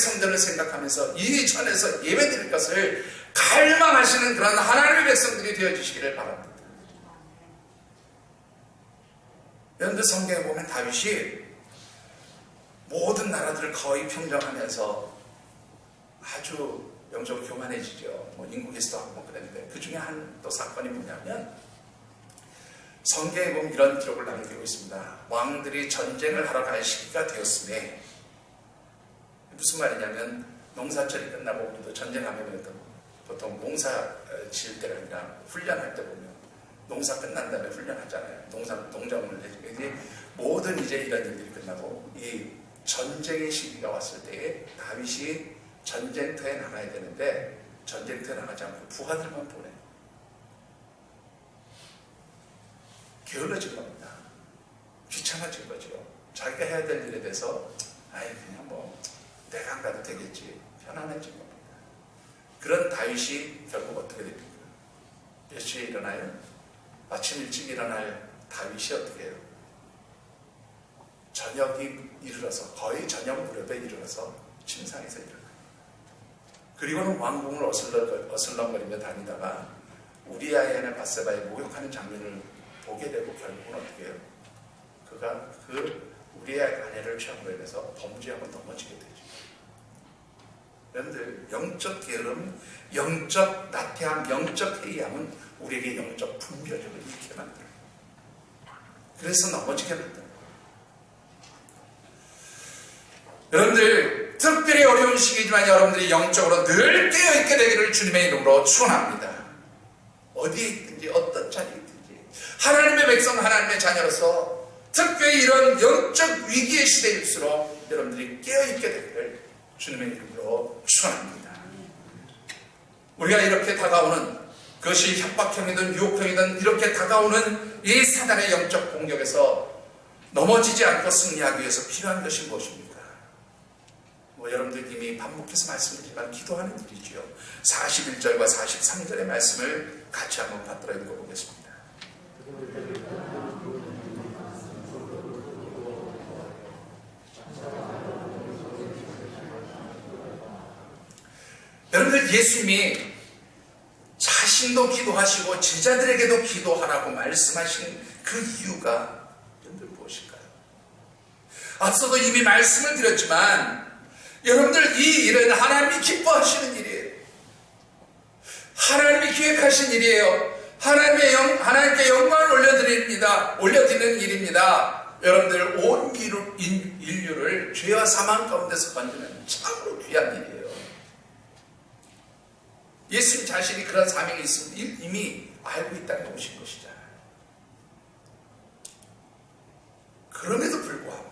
성전을 생각하면서 이 전에서 예배드릴 것을 갈망하시는 그런 하나님의 백성들이 되어주시기를 바랍니다. 여러분들 성경에 보면 다윗이 모든 나라들을 거의 평정하면서 아주 영적으로 교만해지죠. 뭐 인국에서도 하고 그랬는데 그 중에 한 또 사건이 뭐냐면 성경에 보면 이런 기록을 남기고 있습니다. 왕들이 전쟁을 하러 갈 시기가 되었음에, 무슨 말이냐면 농사철이 끝나고 우리도 전쟁하면 보통 농사 지을 때가 아니라 훈련할 때 보면 농사 끝난 다음에 훈련하잖아요. 농작물을 해주고 모든 이제 이런 일들이 끝나고 이 전쟁의 시기가 왔을 때에 다윗이 전쟁터에 나가야 되는데 전쟁터에 나가지 않고 부하들만 보내. 게을러진 겁니다. 귀찮아진 거죠. 자기가 해야 될 일에 대해서 그냥 뭐 내가 안 가도 되겠지, 편안해진 겁니다. 그런 다윗이 결국 어떻게 됩니까? 몇 시에 일어나요? 아침 일찍 일어날 다윗이 어떻게 해요? 저녁이 이르러서, 거의 저녁 무렵에 이르러서 침상에서 일어나요. 그리고는 왕궁을 어슬렁거리며 다니다가 우리아의 바세바의 목욕하는 장면을 보게 되고 결국은 어떻게 해요? 그가 그 우리아의 아내를 취함으로 인해서 범죄하고 넘어지게 되죠. 여러분들, 영적 게으름, 영적 나태함, 영적 회의함은 우리에게 영적 분별력을 잃게 만들어요. 그래서 넘어지게 만들어요. 여러분들, 특별히 어려운 시기지만 여러분들이 영적으로 늘 깨어있게 되기를 주님의 이름으로 축원합니다. 어디에 있든지 어떤 자리에 있든지 하나님의 백성, 하나님의 자녀로서 특별히 이런 영적 위기의 시대일수록 여러분들이 깨어있게 되기를 주님의 이름으로 축원합니다. 우리가 이렇게 다가오는, 그것이 협박형이든 유혹형이든 이렇게 다가오는 이 사단의 영적 공격에서 넘어지지 않고 승리하기 위해서 필요한 것이 무엇입니까? 여러분들 이미 반복해서 말씀드리지만 기도하는 일이지요. 41절과 43절의 말씀을 같이 한번 받들어 읽어보겠습니다. 여러분들, 예수님이 자신도 기도하시고 제자들에게도 기도하라고 말씀하신 그 이유가 여러분들 무엇일까요? 앞서도 이미 말씀을 드렸지만 여러분들, 이 일은 하나님이 기뻐하시는 일이에요. 하나님이 기획하신 일이에요. 하나님께 영광을 올려드리는 일입니다. 여러분들, 온 인류를 죄와 사망 가운데서 건지는 참으로 귀한 일이에요. 예수님 자신이 그런 사명이 있음을 이미 알고 있다는 오신 것이잖아요. 그럼에도 불구하고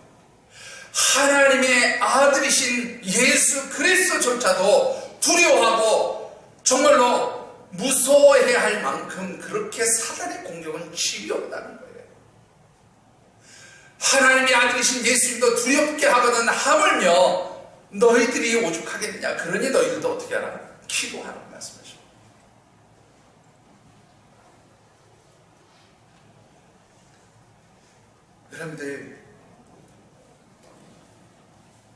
하나님의 아들이신 예수 그리스도조차도 두려워하고 정말로 무서워해야 할 만큼 그렇게 사단의 공격은 지겹다는 거예요. 하나님의 아들이신 예수님도 두렵게 하거든 하물며 너희들이 오죽하겠느냐. 그러니 너희들도 어떻게 하라? 기도하라고 말씀하십니다. 여러분들,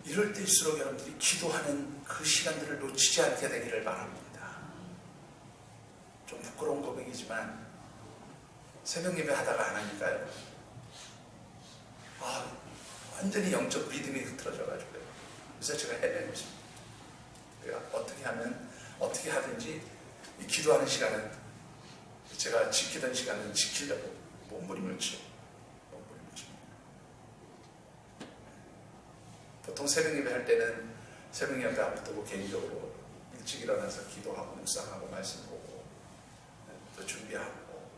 이럴 때일수록 여러분들이 기도하는 그 시간들을 놓치지 않게 되기를 바랍니다. 좀 부끄러운 고백이지만 새벽 예배 하다가 안 하니까요, 완전히 영적 믿음이 흐트러져가지고요. 그래서 제가 헤매고 있습니다. 제가 어떻게 하든지 이 기도하는 시간은, 제가 지키던 시간은 지키려고 몸부림을 칩니다. 보통 새벽 예배 할 때는 새벽 예배 앞두고 개인적으로 일찍 일어나서 기도하고 묵상하고 말씀 보고 또 준비하고,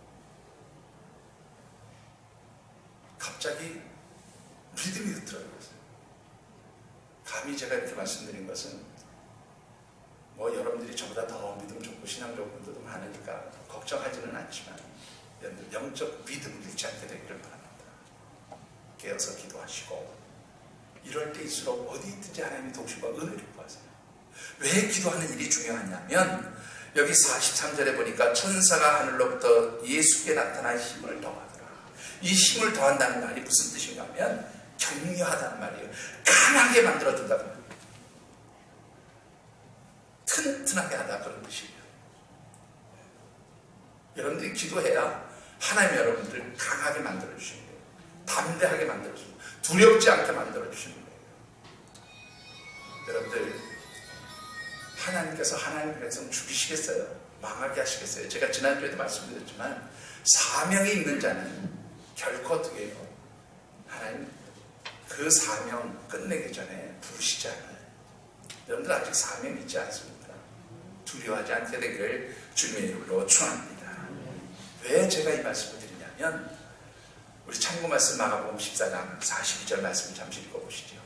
갑자기 믿음이 흐트러졌어요. 감히 제가 이렇게 말씀드린 것은 여러분들이 저보다 더 믿음 좋고 신앙적인 분들도 많으니까 걱정하지는 않지만 영적 믿음을 잃지 않게 되기를 바랍니다. 깨어서 기도하시고, 이럴 때일수록 어디 있든지 하나님이 도우시고 은혜를 구하세요. 왜 기도하는 일이 중요하냐면, 여기 43절에 보니까 천사가 하늘로부터 예수께 나타난 힘을 더하더라. 이 힘을 더한다는 말이 무슨 뜻인가 하면 격려하다는 말이에요. 강하게 만들어준다는 말이에요. 튼튼하게 하다 그런 뜻이에요. 여러분들이 기도해야 하나님 여러분들을 강하게 만들어주시는 거예요. 담대하게 만들어주시는 거예요. 두렵지 않게 만들어주시는 거예요. 여러분들 하나님께서 하나님의 백성 죽이시겠어요? 망하게 하시겠어요? 제가 지난주에도 말씀드렸지만 사명이 있는 자는 결코 어떻게 해요? 하나님 그 사명 끝내기 전에 부르시지 않아요. 여러분들 아직 사명이 있지 않습니까? 두려워하지 않게 되기를 주님의 이름으로 축원합니다. 왜 제가 이 말씀을 드리냐면 우리 참고 말씀 마가복음 14장 42절 말씀 잠시 읽어보시죠.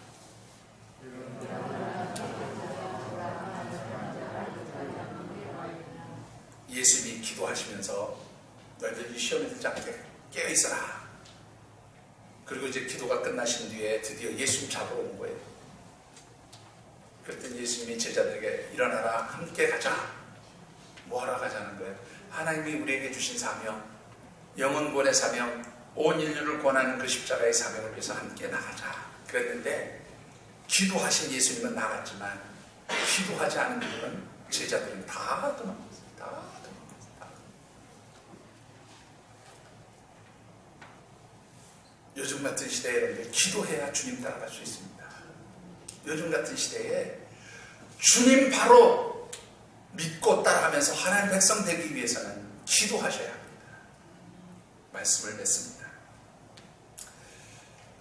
예수님이 기도하시면서 너희들 이 시험에 들지 않게 깨어있어라. 그리고 이제 기도가 끝나신 뒤에 드디어 예수님 잡으러 온 거예요. 그랬더니 예수님이 제자들에게 일어나라, 함께 가자. 뭐하러 가자는 거예요? 하나님이 우리에게 주신 사명, 영혼권의 사명, 온 인류를 권하는 그 십자가의 사명을 위해서 함께 나가자. 그랬는데 기도하신 예수님은 나갔지만 기도하지 않은 분은 제자들은 다 도망갔어요. 요즘 같은 시대에 여러분들 기도해야 주님 따라갈 수 있습니다. 요즘 같은 시대에 주님 바로 믿고 따라가면서 하나님 백성 되기 위해서는 기도하셔야 합니다. 말씀을 맺습니다.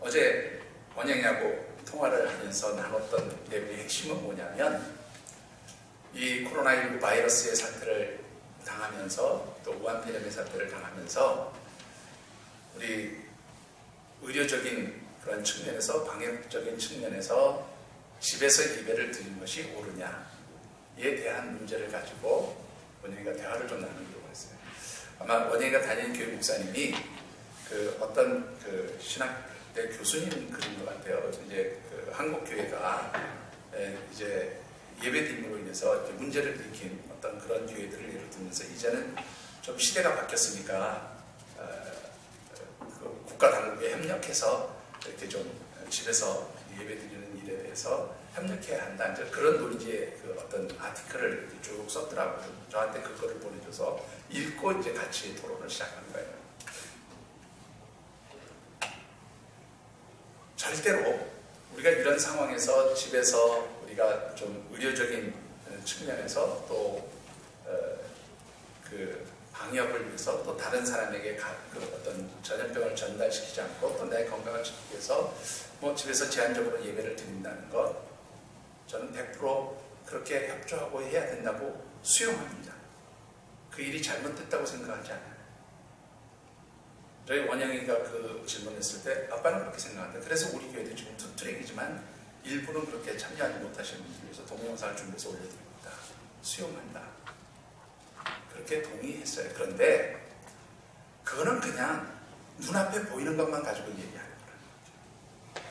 어제 원영이하고 통화를 하면서 나눴던 내용의 핵심은 뭐냐면 이 코로나19 바이러스의 사태를 당하면서 또 우한폐렴의 사태를 당하면서 우리 의료적인 그런 측면에서 방역적인 측면에서 집에서 예배를 드리는 것이 옳으냐에 대한 문제를 가지고 원영이가 대화를 좀 나누기로 했어요. 아마 원영이가 다니는 교회 목사님이 그 어떤 그 신학대 교수님 그런 것 같아요. 이제 그 한국 교회가 이제 예배드림으로 인해서 이제 문제를 일으킨 어떤 그런 교회들을 예를 들면서 이제는 좀 시대가 바뀌었으니까 그 국가 당국에 협력해서 이렇게 좀 집에서 예배드리는 일에 대해서 협력해야 한다. 이제 그런 논지의 그 어떤 아티클을 쭉 썼더라고요. 저한테 그거를 보내줘서 읽고 이제 같이 토론을 시작한 거예요. 절대로 우리가 이런 상황에서 집에서 우리가 좀 의료적인 측면에서 또 그 방역을 위해서 또 다른 사람에게 그 어떤 전염병을 전달시키지 않고 또 내 건강을 지키기 위해서 뭐 집에서 제한적으로 예배를 드린다는 것 저는 100% 그렇게 협조하고 해야 된다고 수용합니다. 그 일이 잘못됐다고 생각하지 않아요. 저희 원영이가 그 질문했을 때 아빠는 그렇게 생각한다. 그래서 우리 교회도 지금 투트랙이지만 일부는 그렇게 참여하지 못하시는 분들 위해서 동영상을 준비해서 올려드립니다. 수용한다. 그렇게 동의했어요. 그런데 그거는 그냥 눈앞에 보이는 것만 가지고 얘기하는 거예요.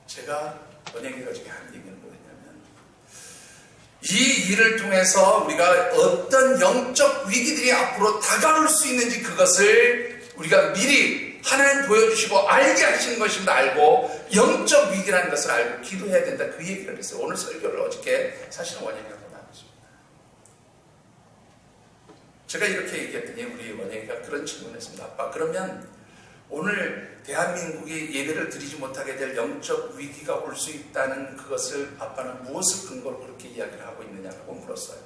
제가 원영이가 저기 한 얘기는 뭐였냐면 이 일을 통해서 우리가 어떤 영적 위기들이 앞으로 다가올 수 있는지 그것을 우리가 미리 하나님 보여주시고 알게 하시는 것임을 알고 영적 위기라는 것을 알고 기도해야 된다. 그 얘기를 했어요. 오늘 설교를 어저께 사실은 원영이가 제가 이렇게 얘기했더니 우리 원영이가 그런 질문을 했습니다. 아빠 그러면 오늘 대한민국이 예배를 드리지 못하게 될 영적 위기가 올 수 있다는 그것을 아빠는 무엇을 근거로 그렇게 이야기를 하고 있느냐고 물었어요.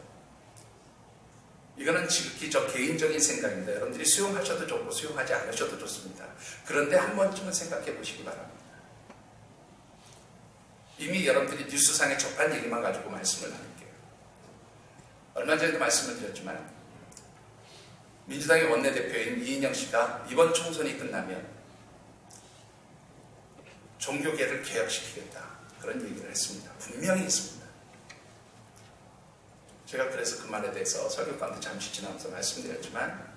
이거는 지극히 저 개인적인 생각입니다. 여러분들이 수용하셔도 좋고 수용하지 않으셔도 좋습니다. 그런데 한 번쯤은 생각해 보시기 바랍니다. 이미 여러분들이 뉴스상에 접한 얘기만 가지고 말씀을 드릴게요. 얼마 전에도 말씀을 드렸지만 민주당의 원내대표인 이인영 씨가 이번 총선이 끝나면 종교계를 개혁시키겠다. 그런 얘기를 했습니다. 분명히 했습니다. 제가 그래서 그 말에 대해서 설교 가운데 잠시 지나면서 말씀드렸지만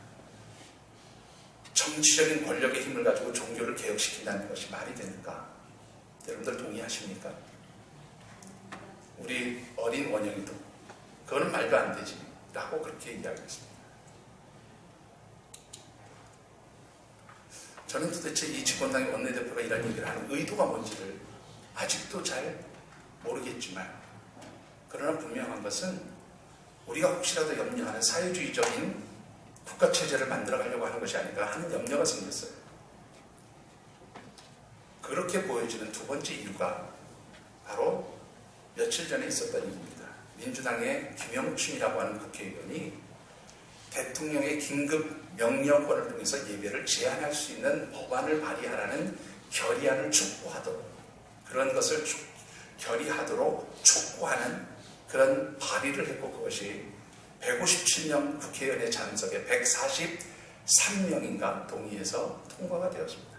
정치적인 권력의 힘을 가지고 종교를 개혁시킨다는 것이 말이 되는가? 여러분들 동의하십니까? 우리 어린 원영이도 그거는 말도 안 되지 라고 그렇게 이야기했습니다. 저는 도대체 이 집권당의 원내대표가 이런 얘기를 하는 의도가 뭔지를 아직도 잘 모르겠지만 그러나 분명한 것은 우리가 혹시라도 염려하는 사회주의적인 국가체제를 만들어가려고 하는 것이 아닌가 하는 염려가 생겼어요. 그렇게 보여지는 두 번째 이유가 바로 며칠 전에 있었던 일입니다. 민주당의 김영춘이라고 하는 국회의원이 대통령의 긴급 명령권을 통해서 예배를 제한할 수 있는 법안을 발의하라는 결의안을 촉구하도록, 그런 것을 결의하도록 촉구하는 그런 발의를 했고, 그것이 157명 국회의원의 찬석에 143명인가 동의해서 통과가 되었습니다.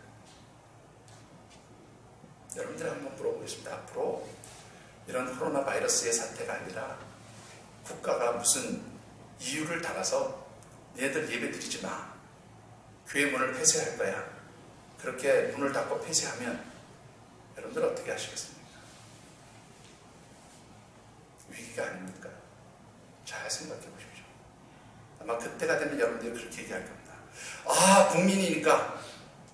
여러분들 한번 물어보겠습니다. 앞으로 이런 코로나 바이러스의 사태가 아니라 국가가 무슨 이유를 달아서 얘네들 예배 드리지 마, 교회 문을 폐쇄할 거야, 그렇게 문을 닫고 폐쇄하면 여러분들 어떻게 하시겠습니까? 위기가 아닙니까? 잘 생각해 보십시오. 아마 그때가 되면 여러분들이 그렇게 얘기할 겁니다. 아, 국민이니까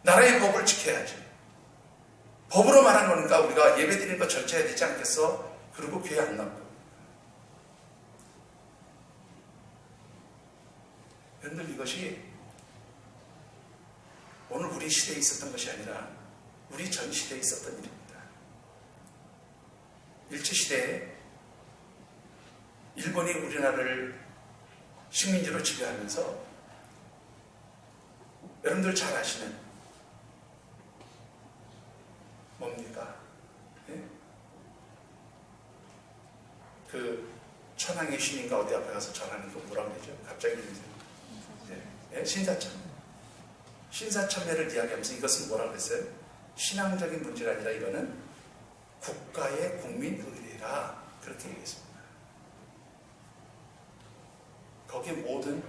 나라의 법을 지켜야지. 법으로 말한 거니까 우리가 예배 드리는 거 절제해야 되지 않겠어? 그리고 교회 안 나고. 여러분들, 이것이 오늘 우리 시대에 있었던 것이 아니라 우리 전 시대에 있었던 일입니다. 일제시대에 일본이 우리나라를 식민지로 지배하면서 여러분들 잘 아시는 뭡니까? 예? 그 천황의 신인가 어디 앞에 가서 전하는 거 뭐라고 그러죠? 갑자기 예? 신사참배를 이야기하면서 이것은 뭐라고 그랬어요? 신앙적인 문제가 아니라 이거는 국가의 국민의례라, 그렇게 얘기했습니다. 거기에 모든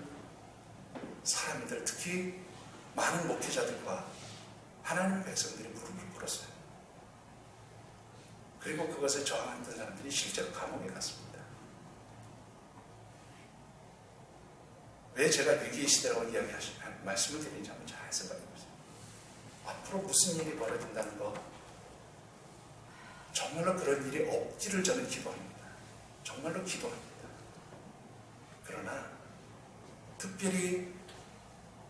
사람들, 특히 많은 목회자들과 하나님의 백성들이 무릎을 꿇었어요. 그리고 그것에 저항했던 사람들이 실제로 감옥에 갔습니다. 왜 제가 위기의 시대라고 말씀을 드리는지 한번 잘 생각해 보세요. 앞으로 무슨 일이 벌어진다는 거, 정말로 그런 일이 없기를 저는 기도합니다. 정말로 기도합니다. 그러나 특별히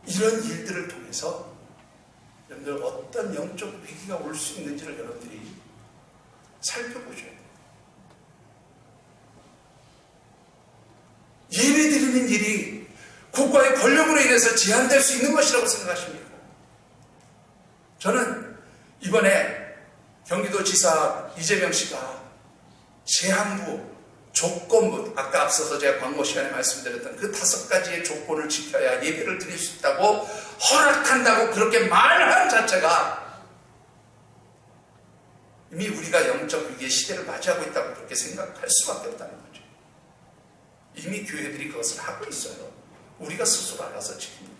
이런 일들을 통해서 여러분들 어떤 영적 위기가 올 수 있는지를 여러분들이 살펴보셔야 돼요. 예배 드리는 일이 국가의 권력으로 인해서 제한될 수 있는 것이라고 생각하십니까? 저는 이번에 경기도지사 이재명 씨가 제한부, 조건부, 아까 앞서서 제가 광고 시간에 말씀드렸던 그 5가지의 조건을 지켜야 예배를 드릴 수 있다고 허락한다고 그렇게 말하는 자체가 이미 우리가 영적 위기의 시대를 맞이하고 있다고 그렇게 생각할 수밖에 없다는 거죠. 이미 교회들이 그것을 하고 있어요. 우리가 스스로 알아서 지킵니다.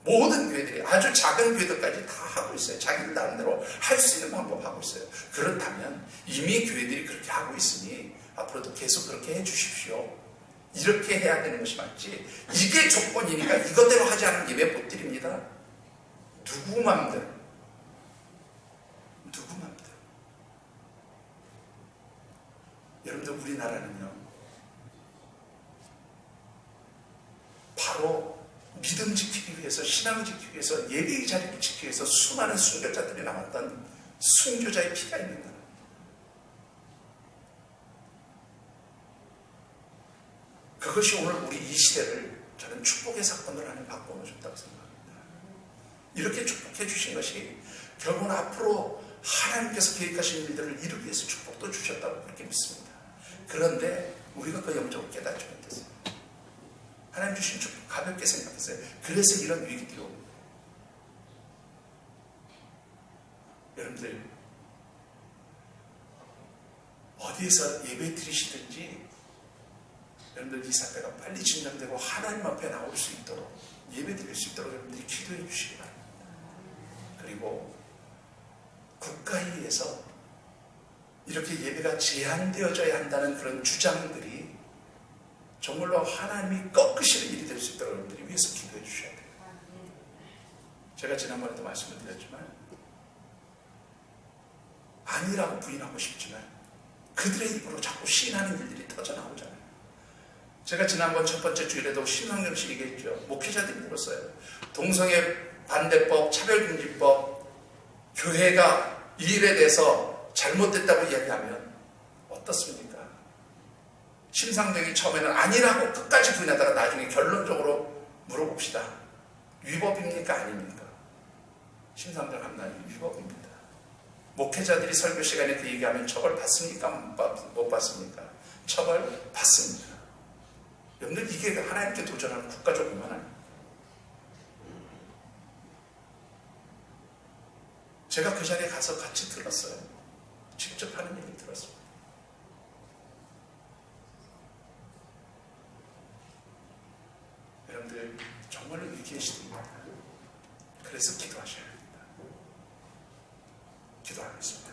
모든 교회들이, 아주 작은 교회들까지 다 하고 있어요. 자기들 나름대로 할 수 있는 방법 하고 있어요. 그렇다면 이미 교회들이 그렇게 하고 있으니 앞으로도 계속 그렇게 해 주십시오. 이렇게 해야 되는 것이 맞지, 이게 조건이니까 이것대로 하지 않은 예배 못 드립니다. 누구 맘대로. 여러분들, 우리나라는요, 바로 믿음 지키기 위해서, 신앙 지키기 위해서, 예배의 자리를 지키기 위해서 수많은 순교자들이 남았던 순교자의 피가 있는 나라. 그것이 오늘 우리 이 시대를 저는 축복의 사건을 하나 바꿔놓으셨다고 생각합니다. 이렇게 축복해 주신 것이 결국은 앞으로 하나님께서 계획하신 일들을 이루기 위해서 축복도 주셨다고 그렇게 믿습니다. 그런데 우리가 그 영적을 깨닫지 못했어요. 하나님 주신 축복 가볍게 생각했어요. 그래서 이런 위기들이 옵니다. 여러분들, 어디에서 예배 드리시든지 여러분들 이 사태가 빨리 진정되고 하나님 앞에 나올 수 있도록, 예배 드릴 수 있도록 여러분들이 기도해 주시기 바랍니다. 그리고 국가에 의해서 이렇게 예배가 제한되어져야 한다는 그런 주장들이 정말로 하나님이 꺾으시는 일이 될 수 있도록 여러분들이 위해서 기도해 주셔야 돼요. 제가 지난번에도 말씀을 드렸지만, 아니라고 부인하고 싶지만 그들의 입으로 자꾸 시인하는 일들이 터져나오잖아요. 제가 지난번 첫 번째 주일에도 심상정 씨 얘기했죠. 목회자들이 물었어요. 동성애 반대법, 차별금지법, 교회가 이 일에 대해서 잘못됐다고 이야기하면 어떻습니까? 심상정이 처음에는 아니라고 끝까지 부인하다가 나중에 결론적으로 물어봅시다. 위법입니까? 아닙니까? 심상정 함나님 위법입니다. 목회자들이 설교 시간에 그 얘기하면 처벌 받습니까? 못 받습니까? 처벌 받습니다. 여러분들 이게 하나님께 도전하는 국가적 공헌. 제가 그 자리에 가서 같이 들었어요. 직접 하는 얘기 들었습니다. 여러분들 정말로 위기의 시대입니다. 그래서 기도하셔야 합니다. 기도하겠습니다.